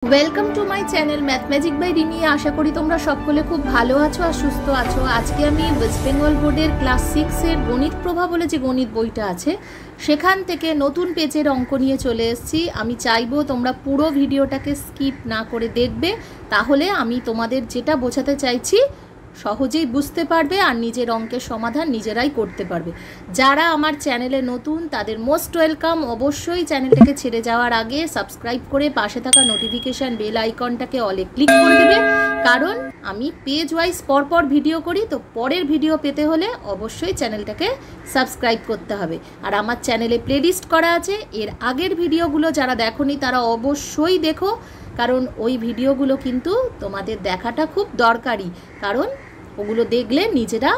Welcome to my channel math magic by Rimi. আশা করি তোমরা সকলে খুব ভালো আছো আর সুস্থ আছো। আজকে আমি ওয়েস্ট বেঙ্গল বোর্ডের ক্লাস 6-এর গণিত প্রভা বলে যে গণিত বইটা আছে সেখান থেকে নতুন পেজের অঙ্ক নিয়ে চলে এসেছি। আমি চাইবো তোমরা পুরো ভিডিওটাকে স্কিপ না করে দেখবে, তাহলে আমি তোমাদের যেটা বোঝাতে চাইছি সহজেই বুঝতে পারবে আর নিজের অঙ্কের সমাধান নিজেরাই করতে পারবে। যারা আমার চ্যানেলে নতুন তাদের মোস্ট ওয়েলকাম। অবশ্যই চ্যানেলটাকে ছেড়ে যাওয়ার আগে সাবস্ক্রাইব করে পাশে থাকা নোটিফিকেশান বেল আইকনটাকে অলে ক্লিক করে দেবে, কারণ আমি পেজ ওয়াইজ পরপর ভিডিও করি, তো পরের ভিডিও পেতে হলে অবশ্যই চ্যানেলটাকে সাবস্ক্রাইব করতে হবে। আর আমার চ্যানেলে প্লেলিস্ট করা আছে, এর আগের ভিডিওগুলো যারা দেখোনি তারা অবশ্যই দেখো, কারণ ওই ভিডিওগুলো কিন্তু তোমাদের দেখাটা খুব দরকারি, কারণ ওগুলো দেখলে নিজেরা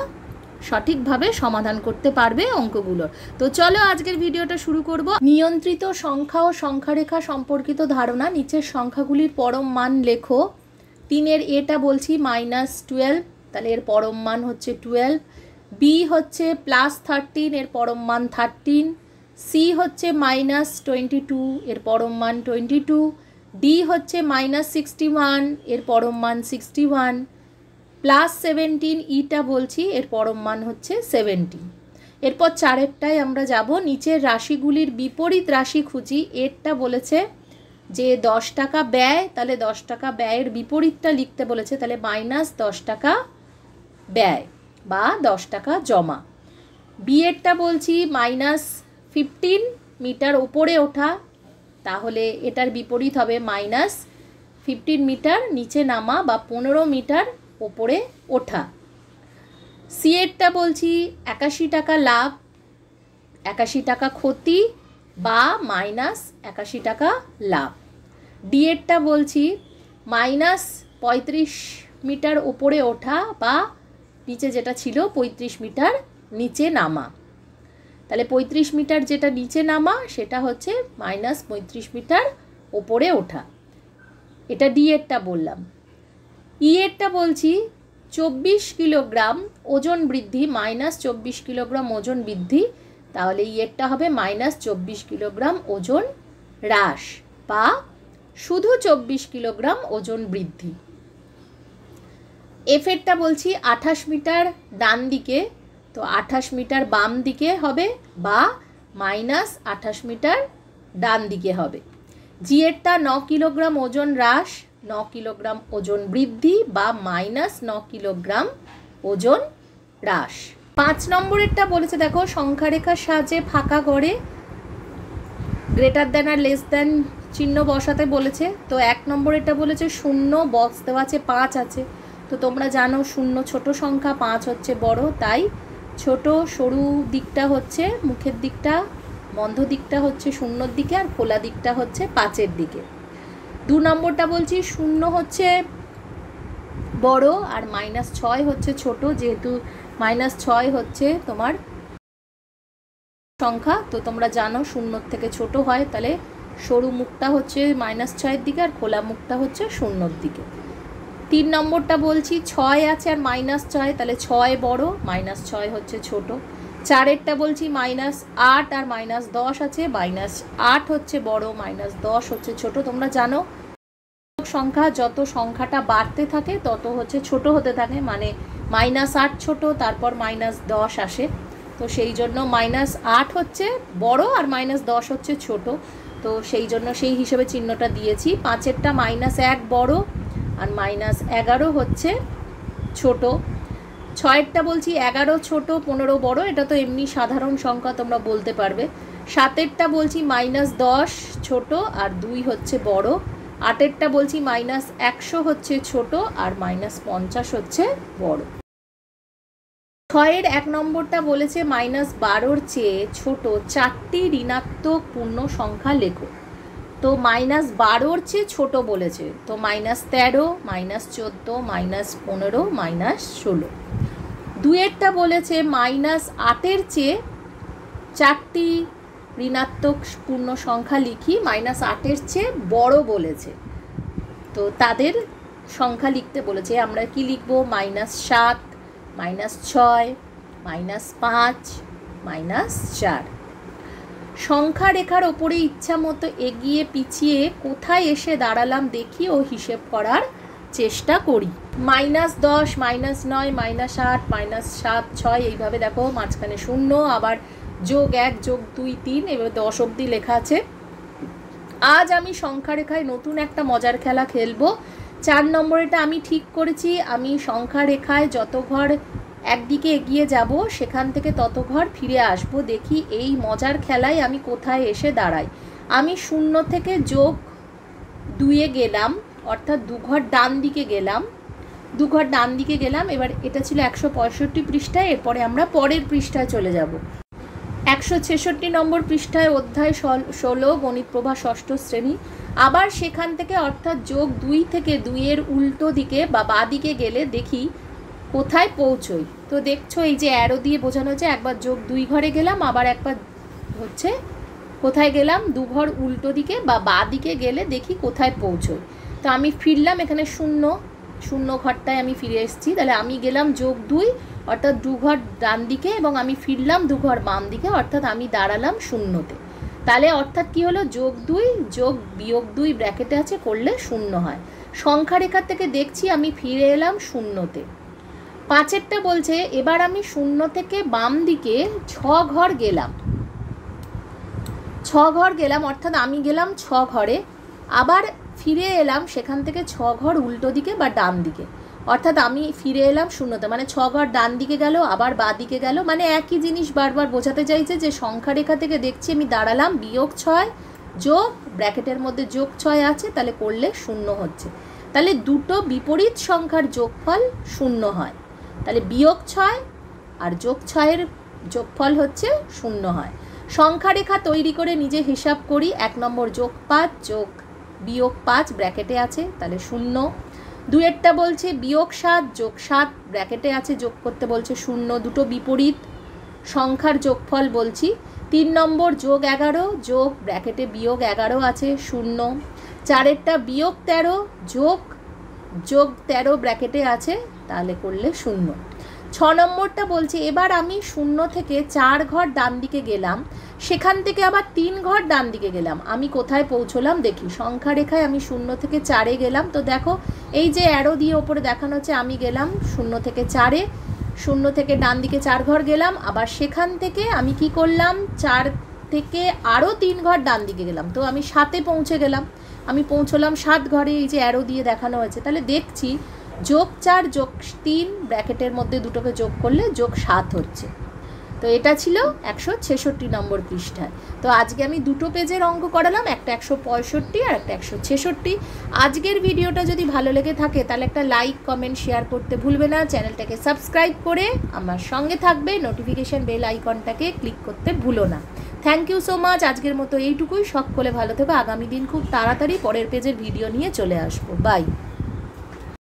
সঠিকভাবে সমাধান করতে পারবে অঙ্কগুলোর। তো চলো আজকের ভিডিওটা শুরু করব। নিয়ন্ত্রিত সংখ্যা ও সংখ্যারেখা সম্পর্কিত ধারণা। নিচের সংখ্যাগুলির পরম মান লেখো। 3-এর এটা বলছি -12, তাহলে এর পরম মান হচ্ছে 12। বি হচ্ছে +13, এর পরম মান 13। সি হচ্ছে -22, এর পরম মান 22। ডি হচ্ছে -61, এর পরম মান 61। +17 ইটা বলছি, এর পরম মান হচ্ছে 17। এরপর 4-এরটায় আমরা যাব। নিচের রাশিগুলির বিপরীত রাশি খুঁজি। এরটা বলেছে যে 10 টাকা ব্যয়, তাহলে 10 টাকা ব্যয়ের বিপরীতটা লিখতে বলেছে, তাহলে -10 টাকা ব্যয় বা 10 টাকা জমা। বিয়েরটা বলছি -15 মিটার ওপরে ওঠা, তাহলে এটার বিপরীত হবে -15 মিটার নিচে নামা বা 15 মিটার ওপরে ওঠা। সি এরটা বলছি 81 টাকা লাভ, 81 টাকা ক্ষতি বা -81 টাকা লাভ। ডি এরটা বলছি -35 মিটার ওপরে ওঠা বা নিচে যেটা ছিল 35 মিটার নিচে নামা, তাহলে 35 মিটার যেটা নিচে নামা সেটা হচ্ছে -35 মিটার ওপরে ওঠা। এটা ডি এরটা বললাম। ই এরটা বলছি 24 কিলোগ্রাম ওজন বৃদ্ধি, -24 কিলোগ্রাম ওজন বৃদ্ধি, তাহলে ই এরটা হবে -24 কিলোগ্রাম ওজন হ্রাস বা শুধু 24 কিলোগ্রাম ওজন বৃদ্ধি। এফ এরটা বলছি 28 মিটার ডান দিকে, তো 28 মিটার বাম দিকে হবে বা -28 মিটার ডান দিকে হবে। জি এরটা 9 কিলোগ্রাম ওজন হ্রাস, 9 কিলোগ্রাম ওজন বৃদ্ধি বা -9 কিলোগ্রাম ওজন হ্রাস। 5 নম্বরেরটা বলেছে দেখো, সংখ্যারেখার সাহায্যে ফাঁকা ঘরে গ্রেটার দ্যান আর লেস দ্যান চিহ্ন বসাতে বলেছে। তো 1 নম্বরেরটা বলেছে 0 বক্স দেওয়া আছে 5 আছে, তো তোমরা জানো 0 ছোট সংখ্যা, 5 হচ্ছে বড়, তাই ছোট সরু দিকটা হচ্ছে মুখের দিকটা, বন্ধ দিকটা হচ্ছে 0-র দিকে আর খোলা দিকটা হচ্ছে 5-এর দিকে। 2 নম্বরটা বলছি 0 হচ্ছে বড় আর -6 হচ্ছে ছোট, যেহেতু -6 হচ্ছে তোমার সংখ্যা, তো তোমরা জানো 0-র থেকে ছোট হয়, তাহলে সরু মুখটা হচ্ছে -6-এর দিকে আর খোলা মুখটা হচ্ছে 0-র দিকে। 3 নম্বরটা বলছি 6 আছে আর -6, তাহলে 6 বড়, -6 হচ্ছে ছোট। 4-এরটা বলছি -8 আর -10 আছে, -8 হচ্ছে বড়, -10 হচ্ছে ছোট। তোমরা জানো সংখ্যা যত সংখ্যাটা বাড়তে থাকে তত হচ্ছে ছোট হতে থাকে, মানে -8 ছোট, তারপর -10 আসে, তো সেই জন্য -8 হচ্ছে বড় আর -10 হচ্ছে ছোট, তো সেই জন্য সেই হিসেবে চিহ্নটা দিয়েছি। 5-এরটা -1 বড় আর -11 হচ্ছে ছোট। 6-এরটা বলছি 11 ছোট 15 বড়, এটা তো এমনি সাধারণ সংখ্যা তোমরা বলতে পারবে। 7-এরটা বলছি -10 ছোট আর 2 হচ্ছে বড়। 8-এরটা বলছি -100 হচ্ছে ছোট আর -50 হচ্ছে বড়। 6-এর 1 নম্বরটা বলেছে -12-র চেয়ে ছোট 4টি ঋণাত্মক পূর্ণ সংখ্যা লেখো। তো -12-র চেয়ে ছোট বলেছে, তো -13, -14, -15, -16। 2-এরটা বলেছে -8-এর চেয়ে 4টি ঋণাত্মক পূর্ণ সংখ্যা লিখি, -8-এর চেয়ে বড় বলেছে, তো তাদের সংখ্যা লিখতে বলেছে। আমরা কি লিখব? -7, -6, -5, -4। সংখ্যা রেখার ওপরে ইচ্ছা মতো এগিয়ে পিছিয়ে কোথায় এসে দাঁড়ালাম দেখি ও হিসেব করার চেষ্টা করি। -10, -9, -8, -7, 6 এইভাবে দেখো মাঝখানে 0, আবার +1, +2, 3 এভাবে 10 অবধি লেখা আছে। আজ আমি সংখ্যা রেখায় নতুন একটা মজার খেলা খেলবো। 4 নম্বরেটা আমি ঠিক করেছি, আমি সংখ্যা রেখায় যত ঘর একদিকে এগিয়ে যাব সেখান থেকে তত ঘর ফিরে আসবো, দেখি এই মজার খেলায় আমি কোথায় এসে দাঁড়াই। আমি 0 থেকে +2 গেলাম, অর্থাৎ 2 ঘর ডান দিকে গেলাম, 2 ঘর ডান দিকে গেলাম। এবার এটা ছিল 165 পৃষ্ঠায়, এরপরে আমরা পরের পৃষ্ঠায় চলে যাব। 166 নম্বর পৃষ্ঠায় অধ্যায় 16 গণিত প্রভা 6ষ্ঠ শ্রেণী। আবার সেখান থেকে অর্থাৎ +2 থেকে 2 এর উল্টো দিকে বা বাঁ দিকে গেলে দেখি কোথায় পৌঁছই। তো দেখছো এই যে অ্যারো দিয়ে বোঝানো হচ্ছে, একবার +2 ঘরে গেলাম, আবার একবার হচ্ছে কোথায় গেলাম 2 ঘর উল্টো দিকে বা বাঁ দিকে গেলে দেখি কোথায় পৌঁছই। তো আমি ফিরলাম এখানে 0 ঘরটায় আমি ফিরে এসেছি, তাহলে আমি গেলাম +2 অর্থাৎ 2 ঘর ডান দিকে এবং আমি ফিরলাম 2 ঘর বাম দিকে, অর্থাৎ আমি দাঁড়ালাম 0-তে। তাহলে অর্থাৎ কি হলো, +2 যোগ -2 ব্র্যাকেটে আছে করলে 0 হয়। সংখ্যা রেখার থেকে দেখছি আমি ফিরে এলাম 0-তে। 5এরটা বলছে এবার আমি 0 থেকে বাম দিকে 6 ঘর গেলাম, 6 ঘর গেলাম অর্থাৎ আমি গেলাম 6 ঘরে, আবার ফিরে এলাম সেখান থেকে 6 ঘর উল্টো দিকে বা ডান দিকে, অর্থাৎ আমি ফিরে এলাম 0-তে, মানে 6 ঘর ডান দিকে গেল আবার বাঁ দিকে গেল, মানে একই জিনিস বারবার বোঝাতে চাইছে যে সংখ্যা রেখা থেকে দেখছি আমি দাঁড়ালাম -6 যোগ ব্র্যাকেটের মধ্যে +6 আছে, তাহলে করলে 0 হচ্ছে। তাহলে দুটো বিপরীত সংখ্যার যোগফল 0 হয়, তাহলে -6 আর +6-এর যোগফল হচ্ছে 0 হয়। সংখ্যা রেখা তৈরি করে নিজে হিসাব করি। 1 নম্বর +5 যোগ -5 ব্র্যাকেটে আছে, তাহলে 0। 2এরটা বলছে -7 যোগ 7 ব্র্যাকেটে আছে, যোগ করতে বলছে 0, দুটো বিপরীত সংখ্যার যোগফল বলছি। 3 নম্বর +11 যোগ ব্র্যাকেটে -11 আছে 0। 4এরটা -13 যোগ 13 ব্র্যাকেটে আছে, তাহলে করলে 0। 6 নম্বরটা বলছে এবার আমি 0 থেকে 4 ঘর ডান দিকে গেলাম, সেখান থেকে আবার 3 ঘর ডান দিকে গেলাম, আমি কোথায় পৌঁছলাম দেখি। সংখ্যা রেখায় আমি 0 থেকে 4-এ গেলাম, তো দেখো এই যে অ্যারো দিয়ে ওপরে দেখানো হচ্ছে আমি গেলাম 0 থেকে 4-এ, 0 থেকে ডান দিকে 4 ঘর গেলাম, আবার সেখান থেকে আমি কি করলাম 4 থেকে আরও 3 ঘর ডান দিকে গেলাম, তো আমি 7-এ পৌঁছে গেলাম, আমি পৌঁছলাম 7 ঘরে, এই যে অ্যারো দিয়ে দেখানো হয়েছে। তাহলে দেখছি +4 যোগ 3 ব্র্যাকেটের মধ্যে দুটোকে যোগ করলে +7 হচ্ছে। তো এটা ছিল 166 নম্বর পৃষ্ঠায়। তো আজকে আমি দুটো পেজের অঙ্ক করালাম, একটা 165 আর একটা 166। আজকের ভিডিওটা যদি ভালো লেগে থাকে তাহলে একটা লাইক, কমেন্ট, শেয়ার করতে ভুলবে না। চ্যানেলটাকে সাবস্ক্রাইব করে আমার সঙ্গে থাকবে, নোটিফিকেশান বেল আইকনটাকে ক্লিক করতে ভুলো না। Thank you so much. আজকের মতো এইটুকুই। সকলে ভালো থেকো। আগামী দিন খুব তাড়াতাড়ি পরের পেজের ভিডিও নিয়ে চলে আসবো। বাই।